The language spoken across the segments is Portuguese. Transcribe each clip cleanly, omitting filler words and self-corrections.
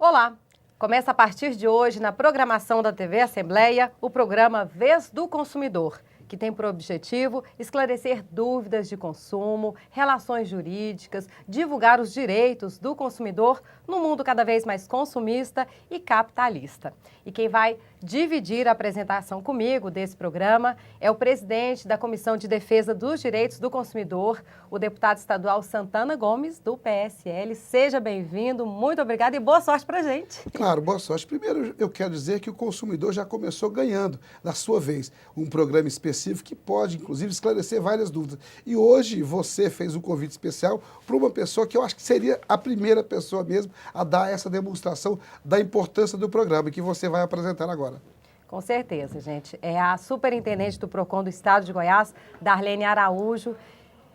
Olá! Começa a partir de hoje, na programação da TV Assembleia, o programa Vez do Consumidor, que tem por objetivo esclarecer dúvidas de consumo, relações jurídicas, divulgar os direitos do consumidor no mundo cada vez mais consumista e capitalista. E quem vai dividir a apresentação comigo desse programa é o presidente da Comissão de Defesa dos Direitos do Consumidor, o deputado estadual Santana Gomes, do PSL. Seja bem-vindo, muito obrigada e boa sorte pra gente. Claro, boa sorte. Primeiro, eu quero dizer que o consumidor já começou ganhando, na sua vez, um programa específico que pode, inclusive, esclarecer várias dúvidas. E hoje você fez um convite especial para uma pessoa que eu acho que seria a primeira pessoa mesmo a dar essa demonstração da importância do programa, que você vai apresentar agora. Com certeza, gente. É a superintendente do PROCON do Estado de Goiás, Darlene Araújo.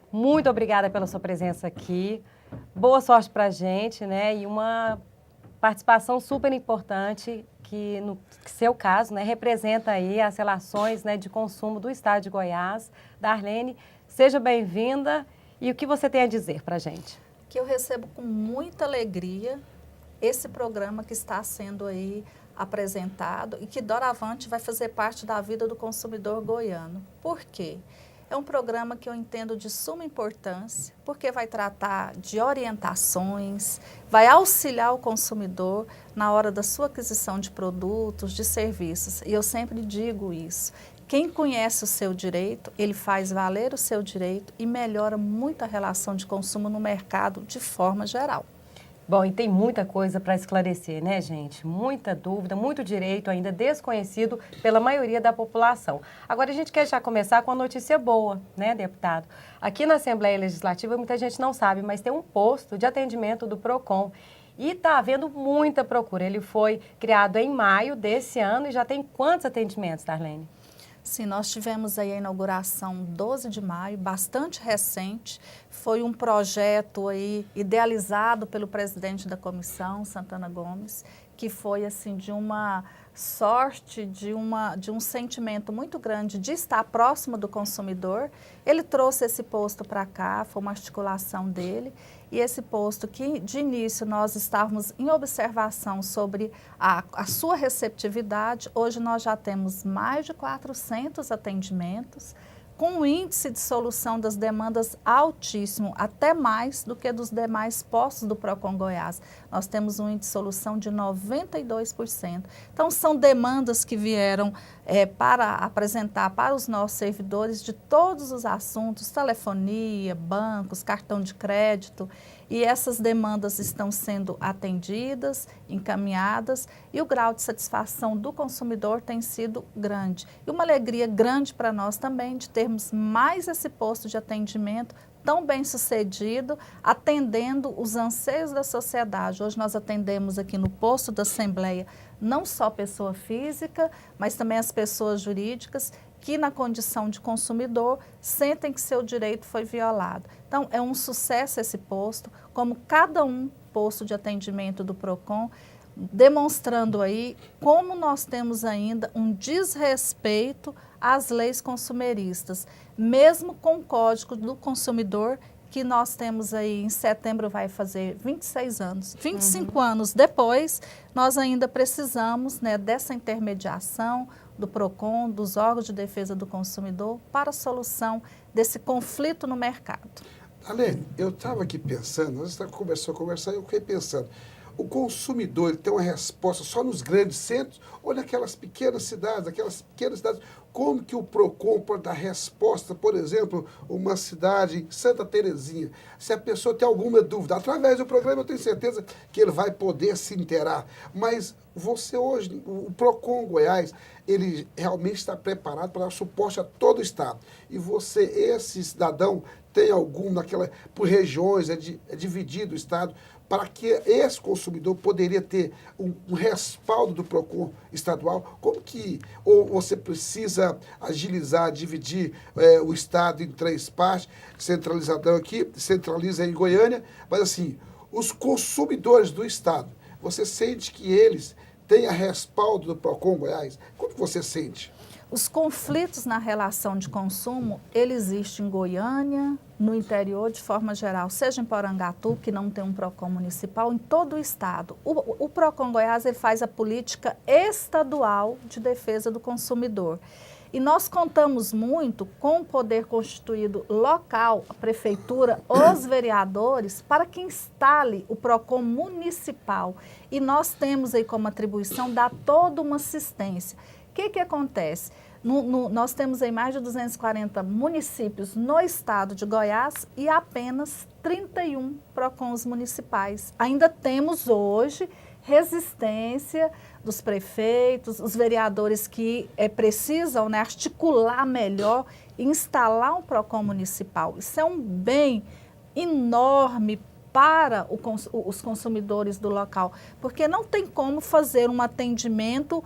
Muito obrigada pela sua presença aqui. Boa sorte pra gente, né? E uma participação super importante que, no seu caso, né, representa aí as relações, né, de consumo do Estado de Goiás. Darlene, seja bem-vinda. E o que você tem a dizer pra gente? Que eu recebo com muita alegria esse programa que está sendo aí apresentado e que doravante vai fazer parte da vida do consumidor goiano. Por quê? É um programa que eu entendo de suma importância, porque vai tratar de orientações, vai auxiliar o consumidor na hora da sua aquisição de produtos, de serviços. E eu sempre digo isso. Quem conhece o seu direito, ele faz valer o seu direito e melhora muito a relação de consumo no mercado de forma geral. Bom, e tem muita coisa para esclarecer, né, gente? Muita dúvida, muito direito ainda desconhecido pela maioria da população. Agora, a gente quer já começar com a notícia boa, né, deputado? Aqui na Assembleia Legislativa, muita gente não sabe, mas tem um posto de atendimento do PROCON. E está havendo muita procura. Ele foi criado em maio desse ano e já tem quantos atendimentos, Darlene? Sim, nós tivemos aí a inauguração 12 de maio, bastante recente. Foi um projeto aí idealizado pelo presidente da comissão, Santana Gomes, que foi assim de uma sorte, de um sentimento muito grande de estar próximo do consumidor. Ele trouxe esse posto para cá, foi uma articulação dele. E esse posto que, de início, nós estávamos em observação sobre a sua receptividade, hoje nós já temos mais de 400 atendimentos, com um índice de solução das demandas altíssimo, até mais do que dos demais postos do PROCON Goiás. Nós temos um índice de solução de 92%. Então, são demandas que vieram para apresentar para os nossos servidores de todos os assuntos, telefonia, bancos, cartão de crédito, e essas demandas estão sendo atendidas, encaminhadas, e o grau de satisfação do consumidor tem sido grande. E uma alegria grande para nós também de termos mais esse posto de atendimento tão bem sucedido, atendendo os anseios da sociedade. Hoje nós atendemos aqui no posto da Assembleia não só pessoa física, mas também as pessoas jurídicas que na condição de consumidor sentem que seu direito foi violado. Então é um sucesso esse posto, como cada posto de atendimento do PROCON, demonstrando aí como nós temos ainda um desrespeito às leis consumeristas, mesmo com o Código do Consumidor, que nós temos aí em setembro vai fazer 26 anos. 25 anos depois, nós ainda precisamos, né, dessa intermediação do PROCON, dos órgãos de defesa do consumidor, para a solução desse conflito no mercado. Darlene, eu estava aqui pensando, nós começou a conversar e eu fiquei pensando, o consumidor ele tem uma resposta só nos grandes centros ou naquelas pequenas cidades, como que o PROCON pode dar resposta, por exemplo, uma cidade em Santa Terezinha, se a pessoa tem alguma dúvida, através do programa eu tenho certeza que ele vai poder se inteirar, mas você hoje, o PROCON Goiás, ele realmente está preparado para dar suporte a todo o estado, e você, esse cidadão, tem algum por regiões, é dividido o estado, para que esse consumidor poderia ter um respaldo do PROCON estadual, como que ou você precisa agilizar, dividir o estado em 3 partes, centralizadão aqui, centraliza em Goiânia, mas assim, os consumidores do estado, você sente que eles têm a respaldo do PROCON Goiás? Como você sente? Os conflitos na relação de consumo, ele existe em Goiânia, no interior de forma geral, seja em Porangatu, que não tem um PROCON municipal, em todo o estado. O PROCON Goiás ele faz a política estadual de defesa do consumidor. E nós contamos muito com o poder constituído local, a prefeitura, os vereadores, para que instale o PROCON municipal. E nós temos aí como atribuição dar toda uma assistência. O que acontece? Nós temos aí mais de 240 municípios no estado de Goiás e apenas 31 PROCONs municipais. Ainda temos hoje resistência dos prefeitos, os vereadores que precisam, né, articular melhor e instalar um PROCON municipal. Isso é um bem enorme para os consumidores do local, porque não tem como fazer um atendimento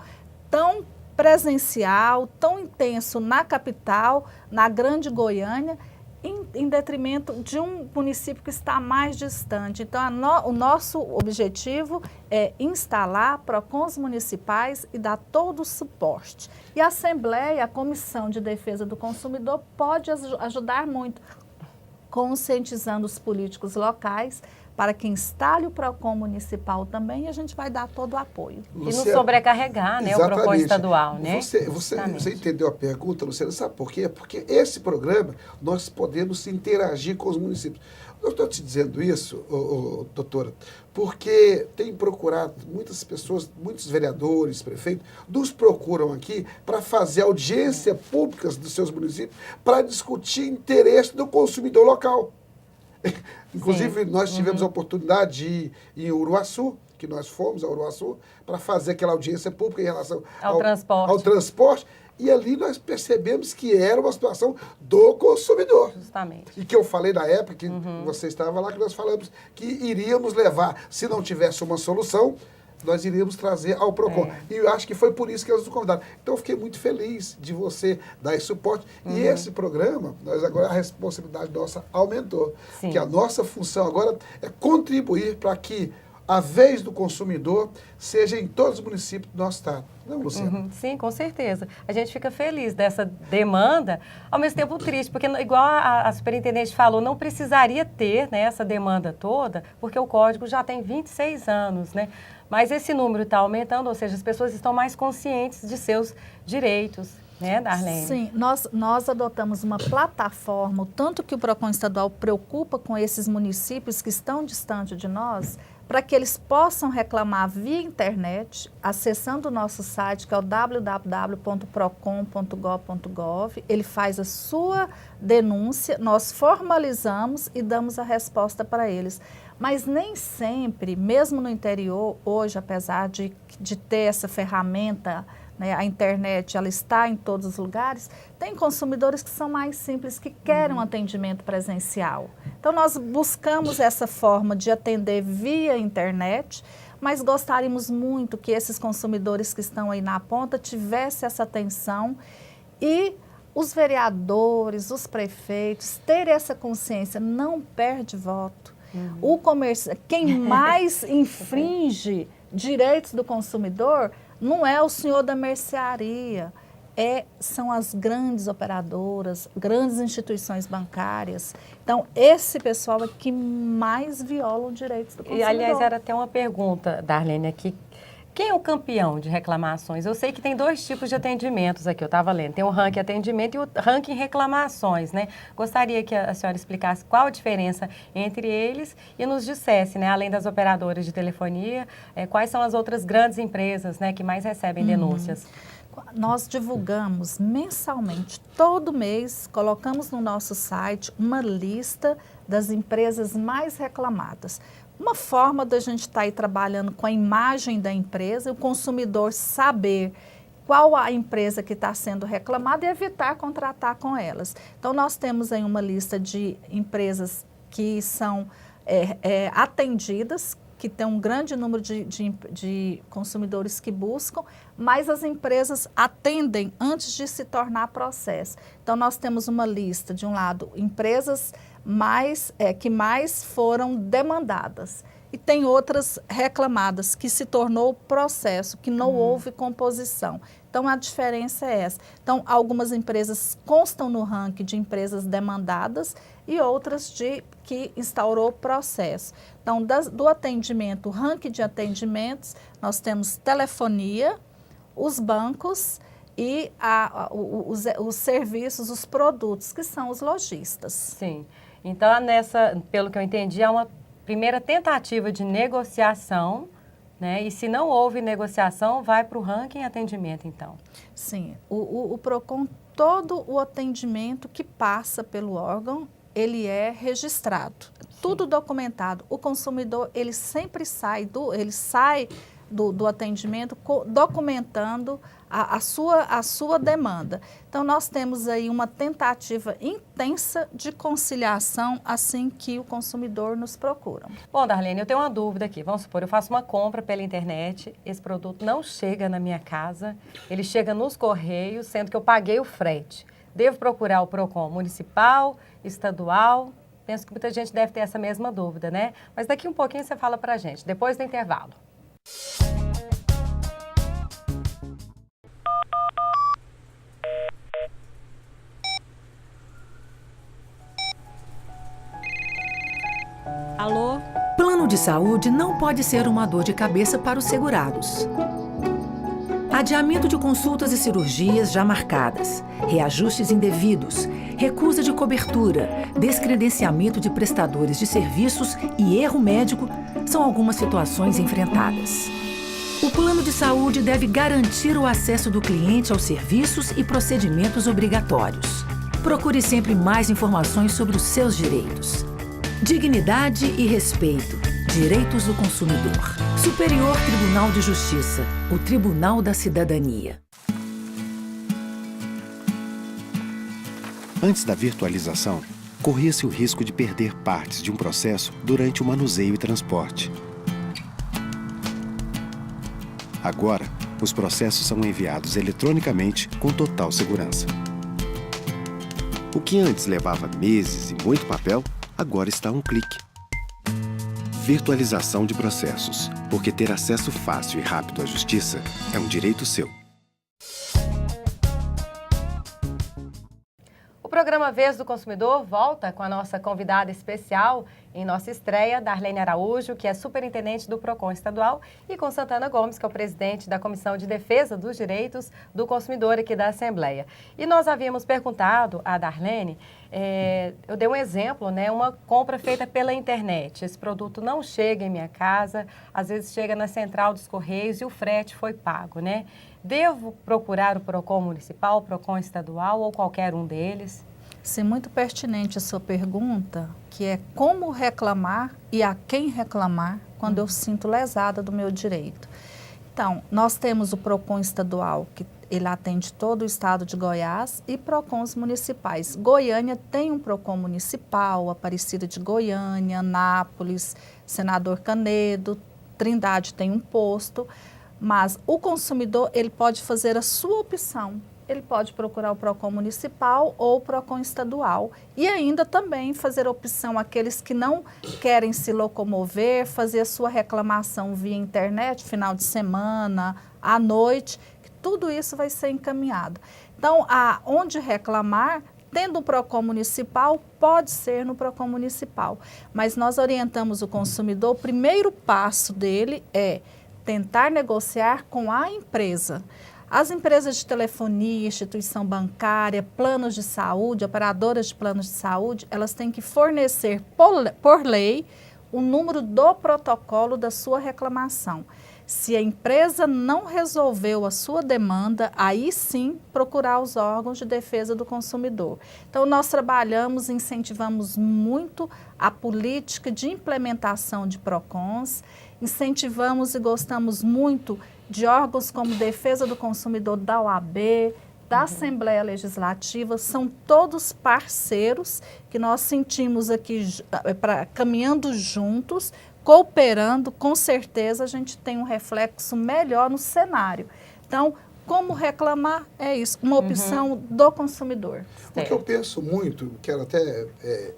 tão presencial, tão intenso na capital, na Grande Goiânia, em detrimento de um município que está mais distante. Então, o nosso objetivo é instalar PROCONs municipais e dar todo o suporte. E a Assembleia, a Comissão de Defesa do Consumidor, pode ajudar muito, conscientizando os políticos locais para que instale o PROCON municipal também, e a gente vai dar todo o apoio. Luciana, e não sobrecarregar, né, o PROCON estadual, né? Você entendeu a pergunta, Luciana? Sabe por quê? Porque esse programa nós podemos interagir com os municípios. Eu estou te dizendo isso, doutora, porque tem procurado muitas pessoas, muitos vereadores, prefeitos, nos procuram aqui para fazer audiência públicas dos seus municípios para discutir interesse do consumidor local. Inclusive, nós tivemos a oportunidade de ir em Uruaçu, que nós fomos a Uruaçu, para fazer aquela audiência pública em relação ao transporte. E ali nós percebemos que era uma situação do consumidor. Justamente. E que eu falei na época, que você estava lá, que nós falamos que iríamos levar, se não tivesse uma solução, nós iríamos trazer ao PROCON. E eu acho que foi por isso que eles nos convidaram. Então, eu fiquei muito feliz de você dar esse suporte. E esse programa, nós agora, a responsabilidade nossa aumentou. Sim. Que a nossa função agora é contribuir para que a vez do consumidor seja em todos os municípios do nosso estado. Não, Luciana? Sim, com certeza. A gente fica feliz dessa demanda, ao mesmo tempo triste, porque igual a superintendente falou, não precisaria ter, né, essa demanda toda, porque o código já tem 26 anos, né? Mas esse número está aumentando, ou seja, as pessoas estão mais conscientes de seus direitos, né, Darlene? Sim, nós adotamos uma plataforma, tanto que o PROCON estadual preocupa com esses municípios que estão distantes de nós, para que eles possam reclamar via internet, acessando o nosso site, que é o www.procon.gov.gov. Ele faz a sua denúncia, nós formalizamos e damos a resposta para eles. Mas nem sempre, mesmo no interior, hoje, apesar de ter essa ferramenta, né, a internet, ela está em todos os lugares, tem consumidores que são mais simples, que querem um atendimento presencial. Então, nós buscamos essa forma de atender via internet, mas gostaríamos muito que esses consumidores que estão aí na ponta tivessem essa atenção e os vereadores, os prefeitos, terem essa consciência, não perde voto. O comércio, quem mais infringe direitos do consumidor não é o senhor da mercearia, são as grandes operadoras, grandes instituições bancárias. Então, esse pessoal é que mais viola os direitos do consumidor. E, aliás, era até uma pergunta, Darlene, aqui. Quem é o campeão de reclamações? Eu sei que tem 2 tipos de atendimentos aqui, eu estava lendo. Tem o ranking atendimento e o ranking reclamações, né? Gostaria que a senhora explicasse qual a diferença entre eles e nos dissesse, né, além das operadoras de telefonia, quais são as outras grandes empresas, né, que mais recebem denúncias. Nós divulgamos mensalmente, todo mês, colocamos no nosso site uma lista das empresas mais reclamadas. Uma forma da gente estar aí trabalhando com a imagem da empresa, o consumidor saber qual a empresa que está sendo reclamada e evitar contratar com elas. Então, nós temos aí uma lista de empresas que são atendidas, que tem um grande número de consumidores que buscam, mas as empresas atendem antes de se tornar processo. Então, nós temos uma lista, de um lado, empresas que mais foram demandadas. e tem outras reclamadas, que se tornou processo, que não houve composição. Então, a diferença é essa. Então, algumas empresas constam no ranking de empresas demandadas e outras que instaurou processo. Então, do atendimento, o ranking de atendimentos, nós temos telefonia, os bancos e os serviços, os produtos, que são os lojistas. Sim. Então, pelo que eu entendi, é uma primeira tentativa de negociação, né? E se não houve negociação, vai para o ranking atendimento, então. Sim, o PROCON, todo o atendimento que passa pelo órgão, ele é registrado, tudo documentado. O consumidor, ele sempre sai do atendimento documentando a sua demanda. Então, nós temos aí uma tentativa intensa de conciliação assim que o consumidor nos procura. Bom, Darlene, eu tenho uma dúvida aqui. Vamos supor, eu faço uma compra pela internet, esse produto não chega na minha casa, ele chega nos correios, sendo que eu paguei o frete. Devo procurar o PROCON municipal, estadual? Penso que muita gente deve ter essa mesma dúvida, né? Mas daqui um pouquinho você fala pra gente, depois do intervalo. Alô? Plano de saúde não pode ser uma dor de cabeça para os segurados. Adiamento de consultas e cirurgias já marcadas, reajustes indevidos, recusa de cobertura, descredenciamento de prestadores de serviços e erro médico são algumas situações enfrentadas. O plano de saúde deve garantir o acesso do cliente aos serviços e procedimentos obrigatórios. Procure sempre mais informações sobre os seus direitos. Dignidade e respeito. Direitos do consumidor. Superior Tribunal de Justiça. O Tribunal da Cidadania. Antes da virtualização, corria-se o risco de perder partes de um processo durante o manuseio e transporte. Agora, os processos são enviados eletronicamente com total segurança. O que antes levava meses e muito papel, agora está a um clique. Virtualização de processos, porque ter acesso fácil e rápido à justiça é um direito seu. O programa Vez do Consumidor volta com a nossa convidada especial em nossa estreia, Darlene Araújo, que é superintendente do PROCON estadual, e com Santana Gomes, que é o presidente da Comissão de Defesa dos Direitos do Consumidor aqui da Assembleia. E nós havíamos perguntado à Darlene, eu dei um exemplo, né, uma compra feita pela internet. Esse produto não chega em minha casa, às vezes chega na central dos Correios e o frete foi pago, né? Devo procurar o PROCON municipal, o PROCON estadual ou qualquer um deles? Sim, muito pertinente a sua pergunta, que é como reclamar e a quem reclamar quando eu sinto lesada do meu direito. Então, nós temos o PROCON estadual, que ele atende todo o estado de Goiás, e PROCONs municipais. Goiânia tem um PROCON municipal, Aparecida de Goiânia, Anápolis, Senador Canedo, Trindade tem um posto, mas o consumidor, ele pode fazer a sua opção. Ele pode procurar o PROCON municipal ou o PROCON estadual e ainda também fazer opção aqueles que não querem se locomover, fazer a sua reclamação via internet, final de semana, à noite, que tudo isso vai ser encaminhado. Então, onde reclamar, tendo o PROCON municipal, pode ser no PROCON municipal, mas nós orientamos o consumidor, o primeiro passo dele é tentar negociar com a empresa. As empresas de telefonia, instituição bancária, planos de saúde, operadoras de planos de saúde, elas têm que fornecer por lei o número do protocolo da sua reclamação. Se a empresa não resolveu a sua demanda, aí sim procurar os órgãos de defesa do consumidor. Então, nós trabalhamos, incentivamos muito a política de implementação de PROCONs, incentivamos e gostamos muito de órgãos como Defesa do Consumidor da OAB, da Assembleia Legislativa, são todos parceiros que nós sentimos aqui caminhando juntos, cooperando, com certeza a gente tem um reflexo melhor no cenário. Então, como reclamar, é isso, uma opção do consumidor. O que eu penso muito, quero até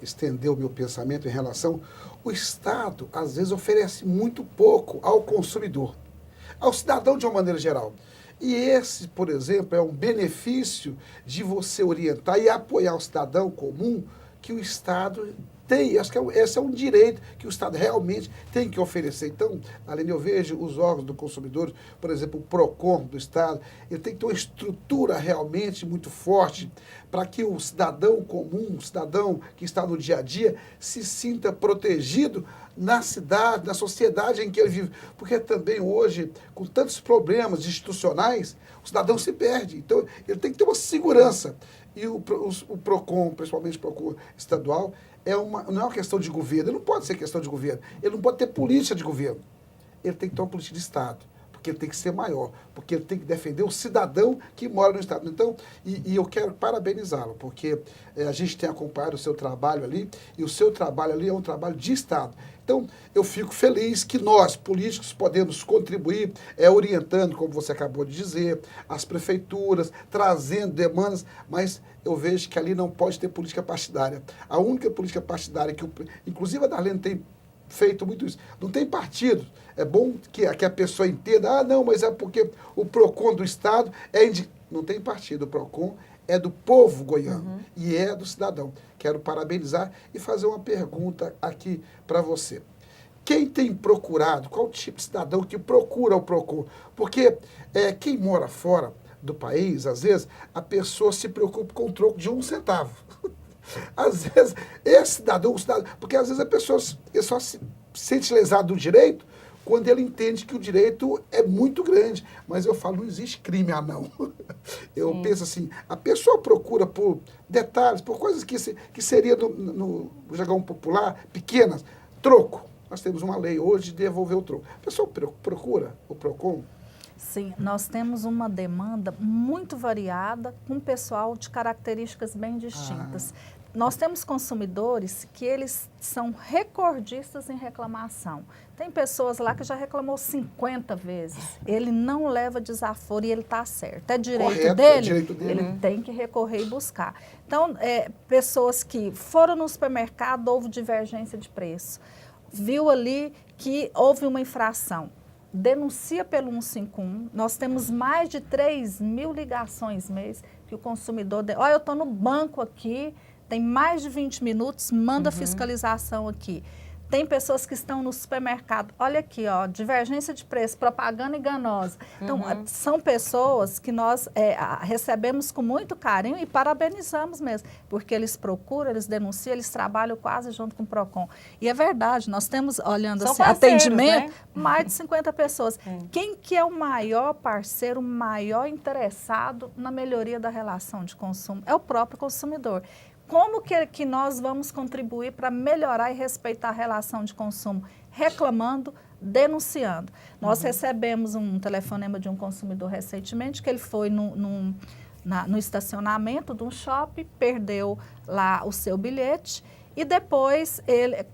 estender o meu pensamento em relação, o Estado, às vezes, oferece muito pouco ao consumidor, ao cidadão de uma maneira geral. E esse, por exemplo, é um benefício de você orientar e apoiar o cidadão comum que o Estado tem. Acho que esse é um direito que o Estado realmente tem que oferecer. Então, além de eu vejo os órgãos do consumidor, por exemplo, o PROCON do Estado, ele tem que ter uma estrutura realmente muito forte para que o cidadão comum, o cidadão que está no dia a dia, se sinta protegido na cidade, na sociedade em que ele vive. Porque também hoje, com tantos problemas institucionais, o cidadão se perde. Então, ele tem que ter uma segurança. E o PROCON, principalmente o PROCON estadual, não é uma questão de governo. Ele não pode ser questão de governo. Ele não pode ter política de governo. Ele tem que ter uma política de Estado. Porque ele tem que ser maior. Porque ele tem que defender o cidadão que mora no Estado. Então, e eu quero parabenizá-lo. Porque a gente tem acompanhado o seu trabalho ali. E o seu trabalho ali é um trabalho de Estado. Então, eu fico feliz que nós, políticos, podemos contribuir, orientando, como você acabou de dizer, as prefeituras, trazendo demandas, mas eu vejo que ali não pode ter política partidária. A única política partidária que, inclusive a Darlene tem feito muito isso, não tem partido. É bom que a pessoa entenda, não, mas é porque o PROCON do Estado não tem partido, o PROCON é do povo goiano e é do cidadão. Quero parabenizar e fazer uma pergunta aqui para você. Quem tem procurado, qual tipo de cidadão que procura o PROCON? Porque quem mora fora do país, às vezes, a pessoa se preocupa com o troco de 1 centavo. Às vezes, esse cidadão, porque às vezes a pessoa só se sente lesado do direito quando ele entende que o direito é muito grande. Mas eu falo, não existe crime, não. Eu penso assim, a pessoa procura por detalhes, por coisas que seria no jargão popular, pequenas, troco. Nós temos uma lei hoje de devolver o troco. A pessoa procura o PROCON? Sim, nós temos uma demanda muito variada, com pessoal de características bem distintas. Nós temos consumidores que eles são recordistas em reclamação. Tem pessoas lá que já reclamou 50 vezes. Ele não leva desaforo e ele está certo. É direito dele? É direito dele. Ele tem que recorrer e buscar. Então, pessoas que foram no supermercado, houve divergência de preço. Viu ali que houve uma infração. Denuncia pelo 151. Nós temos mais de 3.000 ligações mês que o consumidor... Olha, eu estou no banco aqui, tem mais de 20 minutos, manda fiscalização aqui. Tem pessoas que estão no supermercado, olha aqui, ó, divergência de preço, propaganda enganosa. Então, são pessoas que nós recebemos com muito carinho e parabenizamos mesmo, porque eles procuram, eles denunciam, eles trabalham quase junto com o PROCON. E é verdade, nós temos, olhando assim, atendimento, né? Mais de 50 pessoas. Quem que é o maior parceiro, o maior interessado na melhoria da relação de consumo? É o próprio consumidor. Como que nós vamos contribuir para melhorar e respeitar a relação de consumo? Reclamando, denunciando. Nós recebemos um telefonema de um consumidor recentemente, que ele foi no estacionamento de um shopping, perdeu lá o seu bilhete e depois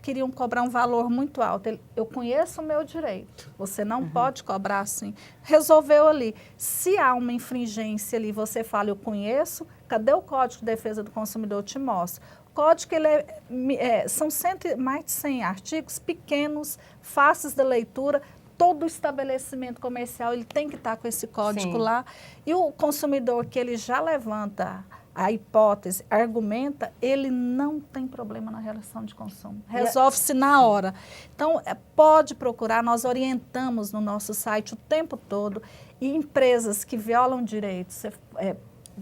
queriam cobrar um valor muito alto. Eu conheço o meu direito, você não pode cobrar assim. Resolveu ali. Se há uma infringência ali, você fala, eu conheço, cadê o Código de Defesa do Consumidor? Eu te mostro. O código são mais de 100 artigos, pequenos, fáceis de leitura. Todo estabelecimento comercial ele tem que estar com esse código lá. E o consumidor que ele já levanta a hipótese, argumenta, ele não tem problema na relação de consumo. Resolve-se na hora. Então, pode procurar, nós orientamos no nosso site o tempo todo. E empresas que violam direitos,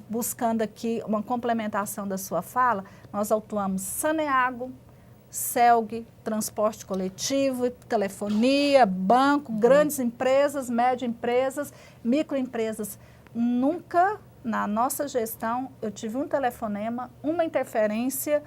buscando aqui uma complementação da sua fala, nós atuamos Saneago, CELG, transporte coletivo, telefonia, banco, grandes empresas, médias empresas, microempresas. Nunca, na nossa gestão, eu tive um telefonema, uma interferência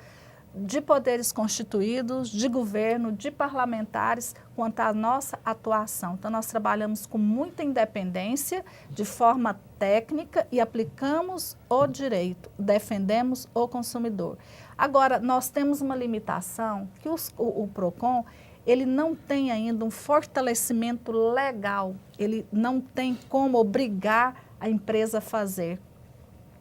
de poderes constituídos, de governo, de parlamentares, quanto à nossa atuação. Então, nós trabalhamos com muita independência, de forma técnica e aplicamos o direito, defendemos o consumidor. Agora, nós temos uma limitação que o PROCON, ele não tem ainda um fortalecimento legal, ele não tem como obrigar a empresa fazer?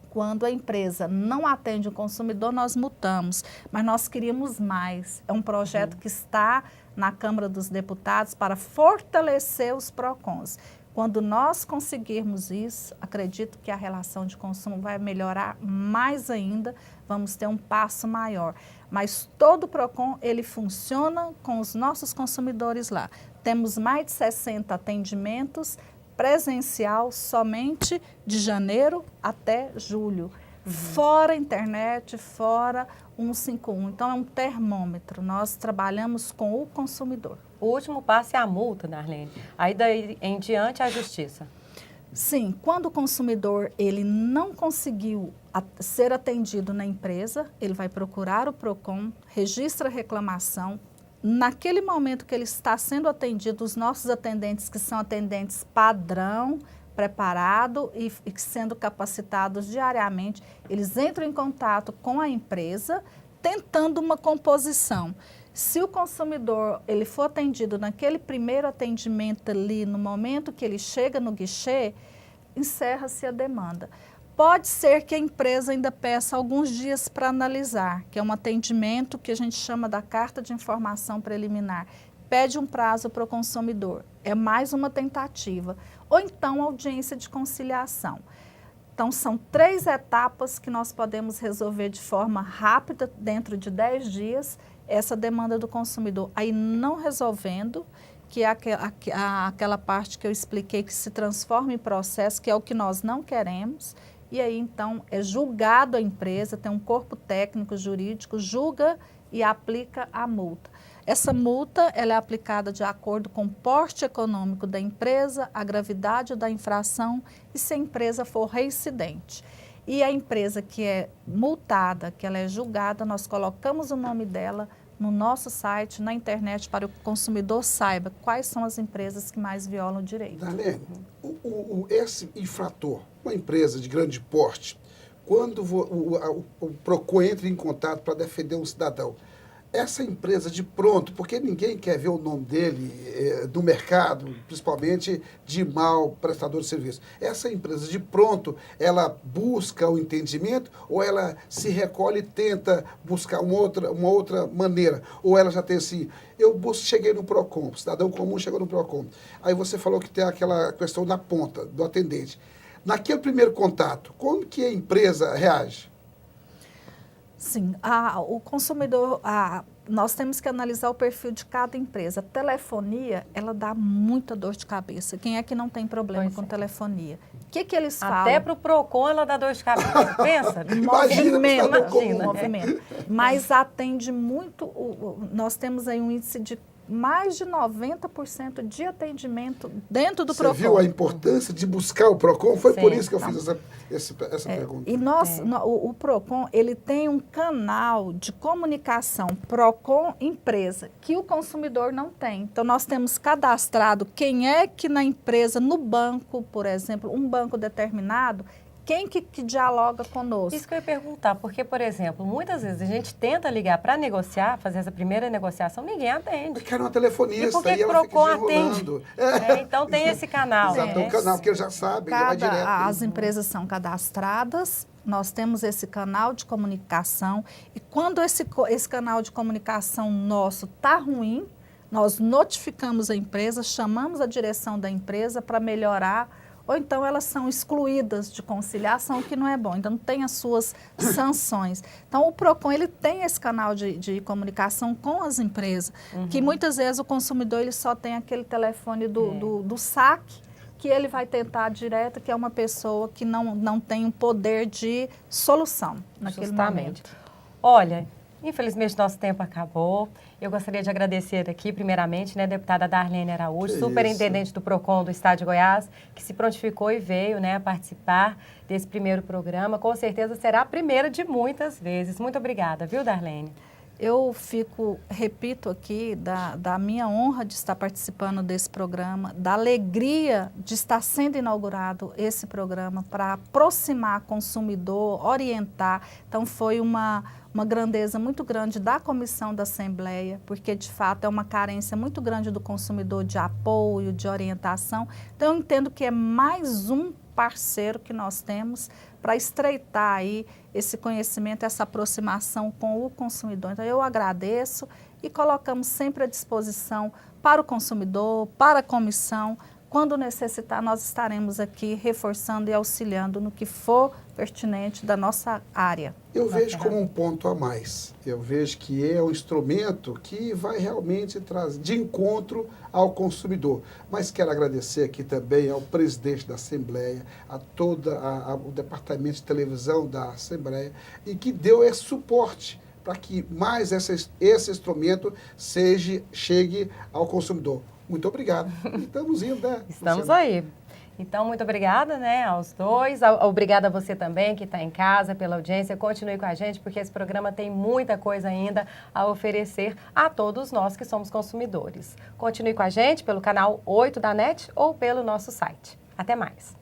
Quando a empresa não atende o consumidor, nós multamos, mas nós queríamos mais. É um projeto que está na Câmara dos Deputados para fortalecer os PROCONs. Quando nós conseguirmos isso, acredito que a relação de consumo vai melhorar mais ainda, vamos ter um passo maior. Mas todo o PROCON, ele funciona com os nossos consumidores lá. Temos mais de 60 atendimentos presencial somente de janeiro até julho. Fora internet, fora 151. Então, é um termômetro. Nós trabalhamos com o consumidor. O último passo é a multa, Darlene. Aí daí em diante a justiça. Sim, quando o consumidor ele não conseguiu ser atendido na empresa, ele vai procurar o PROCON, registra a reclamação. Naquele momento que ele está sendo atendido, os nossos atendentes, que são atendentes padrão, preparado e sendo capacitados diariamente, eles entram em contato com a empresa, tentando uma composição. Se o consumidor ele for atendido naquele primeiro atendimento ali, no momento que ele chega no guichê, encerra-se a demanda. Pode ser que a empresa ainda peça alguns dias para analisar, que é um atendimento que a gente chama da carta de informação preliminar. Pede um prazo para o consumidor, é mais uma tentativa. Ou então audiência de conciliação. Então, são 3 etapas que nós podemos resolver de forma rápida, dentro de 10 dias, essa demanda do consumidor. Aí, não resolvendo, que é aquela parte que eu expliquei que se transforma em processo, que é o que nós não queremos. E aí, então, é julgado a empresa, tem um corpo técnico jurídico, julga e aplica a multa. Essa multa ela é aplicada de acordo com o porte econômico da empresa, a gravidade da infração e se a empresa for reincidente. E a empresa que é multada, que ela é julgada, nós colocamos o nome dela no nosso site, na internet, para que o consumidor saiba quais são as empresas que mais violam o direito. Darlene, esse infrator, uma empresa de grande porte, quando o PROCON entra em contato para defender um cidadão, essa empresa de pronto, porque ninguém quer ver o nome dele no mercado, principalmente de mau prestador de serviço. Essa empresa de pronto, ela busca o entendimento ou ela se recolhe e tenta buscar uma outra maneira? Ou ela já tem assim, cheguei no PROCON, o cidadão comum chegou no PROCON. Aí você falou que tem aquela questão na ponta do atendente. Naquele primeiro contato, como que a empresa reage? Sim, o consumidor, nós temos que analisar o perfil de cada empresa. A telefonia, ela dá muita dor de cabeça. Quem é que não tem problema com telefonia? O que eles falam? Até para o PROCON ela dá dor de cabeça, pensa? Movimento. Mas atende muito, nós temos aí um índice de mais de 90% de atendimento dentro do PROCON. Você viu a importância de buscar o PROCON? Foi por isso que eu fiz essa pergunta. E o PROCON, ele tem um canal de comunicação PROCON-empresa, que o consumidor não tem. Então, nós temos cadastrado quem é que na empresa, no banco, por exemplo, um banco determinado, quem que dialoga conosco? Isso que eu ia perguntar, porque, por exemplo, muitas vezes a gente tenta ligar para negociar, fazer essa primeira negociação, ninguém atende. Eu quero uma telefonista. E por que o PROCON atende? Então tem esse canal. Exato, tem um canal que ele já sabe, vai direto. As empresas são cadastradas, nós temos esse canal de comunicação e quando esse canal de comunicação nosso está ruim, nós notificamos a empresa, chamamos a direção da empresa para melhorar, ou então elas são excluídas de conciliação, o que não é bom, então tem as suas sanções. Então o PROCON ele tem esse canal de comunicação com as empresas, que muitas vezes o consumidor ele só tem aquele telefone do saque, que ele vai tentar direto, que é uma pessoa que não tem um poder de solução naquele momento. Olha, infelizmente nosso tempo acabou. Eu gostaria de agradecer aqui, primeiramente, né, a deputada Darlene Araújo, superintendente do PROCON do Estado de Goiás, que se prontificou e veio, né, participar desse primeiro programa. Com certeza será a primeira de muitas vezes. Muito obrigada, viu, Darlene? Eu repito aqui, da minha honra de estar participando desse programa, da alegria de estar sendo inaugurado esse programa para aproximar consumidor, orientar. Então, foi uma grandeza muito grande da Comissão da Assembleia, porque, de fato, é uma carência muito grande do consumidor de apoio, de orientação. Então, eu entendo que é mais um parceiro que nós temos para estreitar aí esse conhecimento, essa aproximação com o consumidor. Então, eu agradeço e colocamos sempre à disposição para o consumidor, para a comissão. Quando necessitar, nós estaremos aqui reforçando e auxiliando no que for pertinente da nossa área. Eu vejo como um ponto a mais. Eu vejo que é um instrumento que vai realmente trazer de encontro ao consumidor. Mas quero agradecer aqui também ao presidente da Assembleia, a todo o departamento de televisão da Assembleia, e que deu esse suporte para que mais esse instrumento chegue ao consumidor. Muito obrigado. Estamos indo, né? Estamos aí. Então, muito obrigada, né, aos dois. Obrigada a você também, que está em casa, pela audiência. Continue com a gente, porque esse programa tem muita coisa ainda a oferecer a todos nós que somos consumidores. Continue com a gente pelo canal 8 da NET ou pelo nosso site. Até mais.